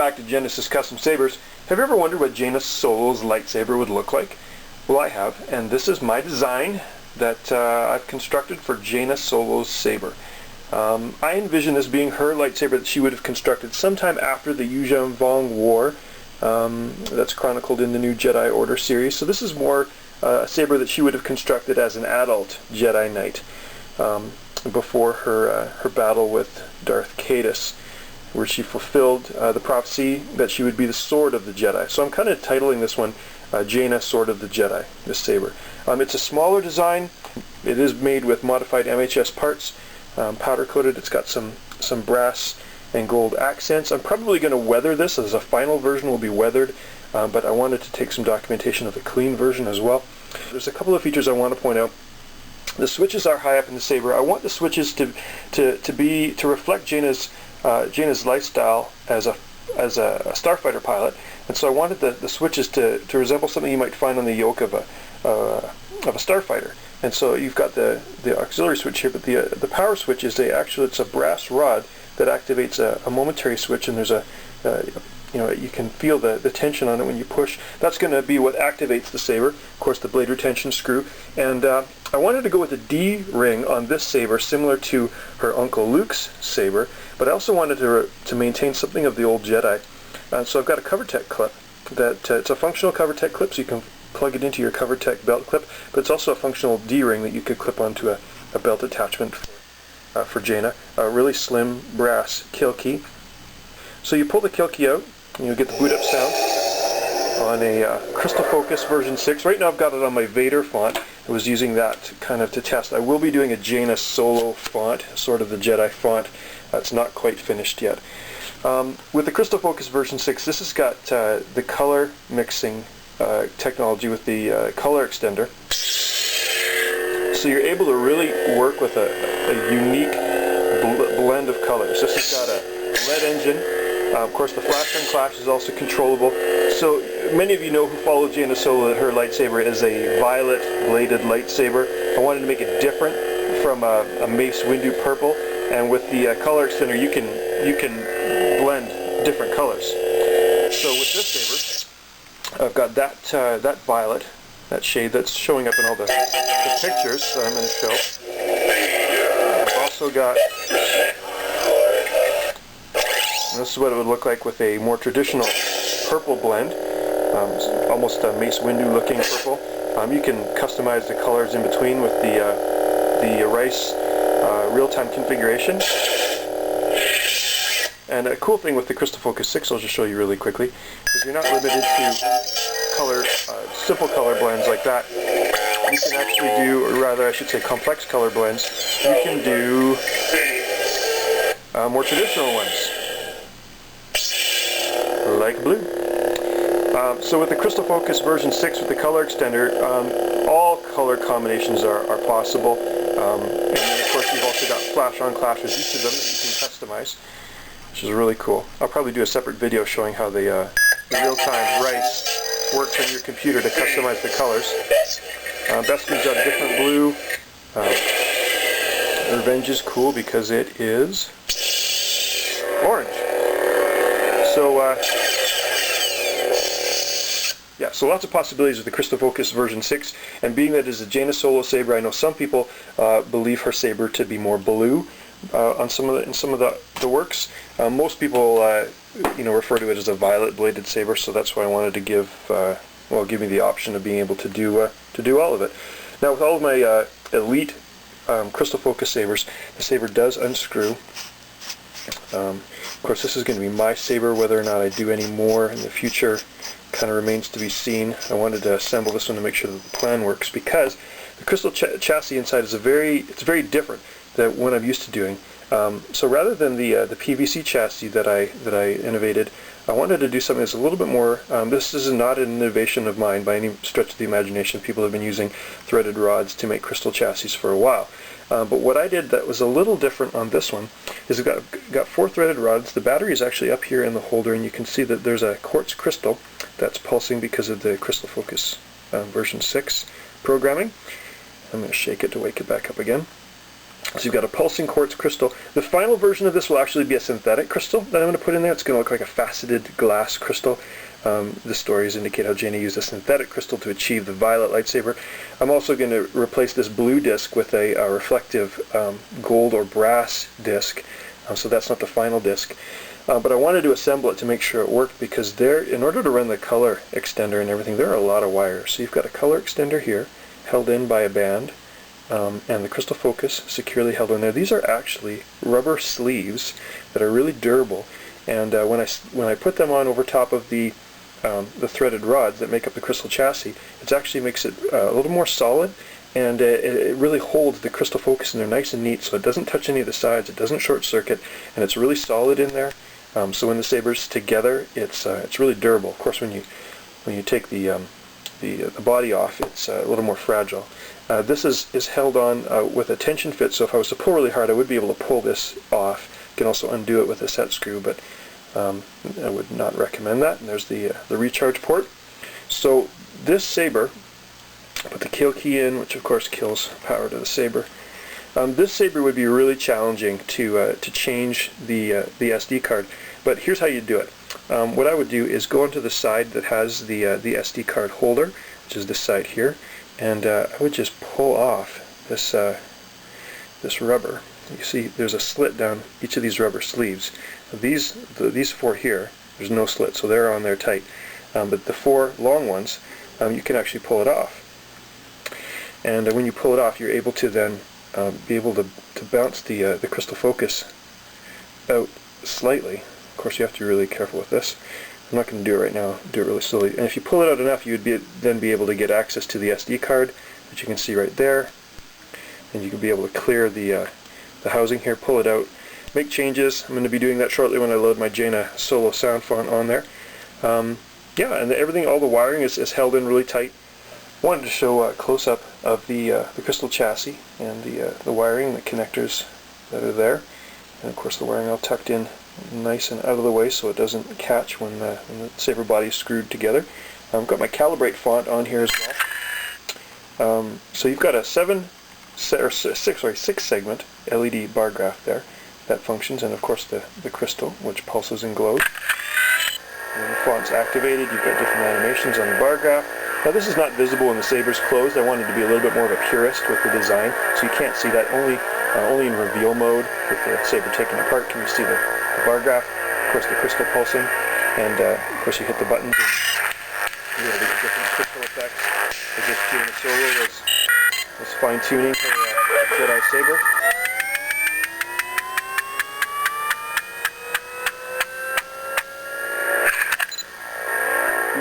back to Genesis Custom Sabers. Have you ever wondered what Jaina Solo's lightsaber would look like? Well, I have, and this is my design that I've constructed for Jaina Solo's saber. I envision this being her lightsaber that she would have constructed sometime after the Yuuzhan Vong War. That's chronicled in the new Jedi Order series. So this is more a saber that she would have constructed as an adult Jedi Knight before her battle with Darth Caedus, where she fulfilled the prophecy that she would be the sword of the Jedi. So I'm kind of titling this one Jaina Sword of the Jedi, this saber. It's a smaller design. It is made with modified MHS parts, powder coated. It's got some brass and gold accents. I'm probably going to weather this, as a final version will be weathered, but I wanted to take some documentation of the clean version as well. There's a couple of features I want to point out. The switches are high up in the saber. I want the switches to reflect Jaina's lifestyle as a starfighter pilot, and so I wanted the switches to resemble something you might find on the yoke of a starfighter. And so you've got the auxiliary switch here, but the power switch is it's a brass rod that activates a momentary switch, and there's you can feel the tension on it when you push. That's going to be what activates the saber. Of course, the blade retention screw. And I wanted to go with a D-ring on this saber, similar to her Uncle Luke's saber, but I also wanted to maintain something of the old Jedi. So I've got a CoverTech clip. It's a functional CoverTech clip, so you can plug it into your CoverTech belt clip, but it's also a functional D-ring that you could clip onto a belt attachment for Jaina. A really slim brass kill key. So you pull the kill key out, and you get the boot up sound on a Crystal Focus version 6. Right now I've got it on my Vader font. I was using that kind of to test. I will be doing a Jaina Solo font, sort of the Jedi font. It's not quite finished yet. With the Crystal Focus version 6, this has got the color mixing technology with the color extender. So you're able to really work with a unique blend of colors. This has got a LED engine. Of course, the flash and clash is also controllable. So many of you know who follow Jaina Solo that her lightsaber is a violet bladed lightsaber. I wanted to make it different from a Mace Windu purple, and with the color extender you can blend different colors. So with this saber, I've got that violet, that shade that's showing up in all the pictures that I'm going to show. I've also got, this is what it would look like with a more traditional purple blend, almost a Mace Windu looking purple. You can customize the colors in between with the Rice real-time configuration. And a cool thing with the Crystal Focus 6, I'll just show you really quickly, is you're not limited to color, simple color blends like that. You can actually do, or rather I should say complex color blends. You can do more traditional ones, like blue. So with the Crystal Focus version 6 with the color extender, all color combinations are possible. And then of course you've also got flash on clash with each of them that you can customize, which is really cool. I'll probably do a separate video showing how the real-time Rice works on your computer to customize the colors. Beskie's got a different blue. Revenge is cool because it is orange. So yeah, so lots of possibilities with the Crystal Focus version 6, and being that it is a Jaina Solo saber, I know some people believe her saber to be more blue in some of the works. Most people refer to it as a violet bladed saber, so that's why I wanted to give me the option of being able to do all of it. Now with all of my elite Crystal Focus sabers, the saber does unscrew. Of course, this is going to be my saber. Whether or not I do any more in the future kind of remains to be seen. I wanted to assemble this one to make sure that the plan works, because the crystal chassis inside is very different than what I'm used to doing. So rather than the PVC chassis that I innovated, I wanted to do something that's a little bit more. This is not an innovation of mine by any stretch of the imagination. People have been using threaded rods to make crystal chassis for a while. But what I did that was a little different on this one is I've got 4 threaded rods. The battery is actually up here in the holder, and you can see that there's a quartz crystal that's pulsing because of the Crystal Focus version 6 programming. I'm going to shake it to wake it back up again. So you've got a pulsing quartz crystal. The final version of this will actually be a synthetic crystal that I'm going to put in there. It's going to look like a faceted glass crystal. The stories indicate how Jaina used a synthetic crystal to achieve the violet lightsaber. I'm also going to replace this blue disc with a reflective gold or brass disc. So that's not the final disc. But I wanted to assemble it to make sure it worked, because in order to run the color extender and everything, there are a lot of wires. So you've got a color extender here, held in by a band. And the crystal focus securely held on there. These are actually rubber sleeves that are really durable, and when I put them on over top of the threaded rods that make up the crystal chassis, it actually makes it a little more solid, and it really holds the crystal focus in there nice and neat, so it doesn't touch any of the sides, it doesn't short circuit, and it's really solid in there. So when the saber's together, it's really durable. Of course, when you take the body off, it's a little more fragile. This is held on with a tension fit, so if I was to pull really hard, I would be able to pull this off. You can also undo it with a set screw, but I would not recommend that. And there's the recharge port. So this saber, put the kill key in, which of course kills power to the saber. This saber would be really challenging to change the SD card, but here's how you do it. What I would do is go onto the side that has the SD card holder, which is this side here, and I would just pull off this rubber. You see there's a slit down each of these rubber sleeves. These four here, there's no slit, so they're on there tight. But the four long ones, you can actually pull it off. And when you pull it off, you're able to then be able to bounce the crystal focus out slightly. Of course, you have to be really careful with this. I'm not going to do it right now. Do it really slowly. And if you pull it out enough, you would then be able to get access to the SD card, which you can see right there. And you can be able to clear the housing here, pull it out, make changes. I'm going to be doing that shortly when I load my Jaina Solo sound font on there. Yeah, and everything, all the wiring is held in really tight. Wanted to show a close-up of the crystal chassis and the wiring, the connectors that are there, and of course the wiring all tucked in nice and out of the way so it doesn't catch when the saber body is screwed together. I've got my calibrate font on here as well. So you've got a 6 segment LED bar graph there that functions, and of course the crystal, which pulses and glows. When the font's activated, you've got different animations on the bar graph. Now this is not visible when the saber's closed. I wanted to be a little bit more of a purist with the design, so you can't see that. Only in reveal mode, with the saber taken apart, can you see the bar graph. Of course the crystal pulsing, and of course you hit the buttons and you're able to get different crystal effects. As this Jaina Solo was fine-tuning her Jedi saber.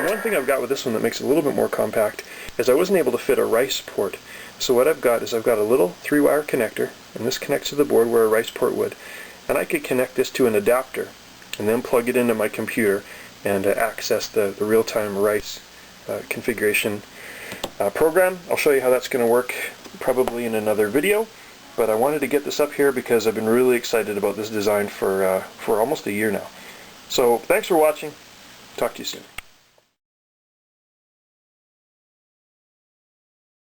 One thing I've got with this one that makes it a little bit more compact is I wasn't able to fit a rice port. So what I've got is I've got a little 3-wire connector, and this connects to the board where a rice port would. And I could connect this to an adapter and then plug it into my computer and access the real-time rice configuration program. I'll show you how that's going to work probably in another video, but I wanted to get this up here because I've been really excited about this design for almost a year now. So thanks for watching. Talk to you soon.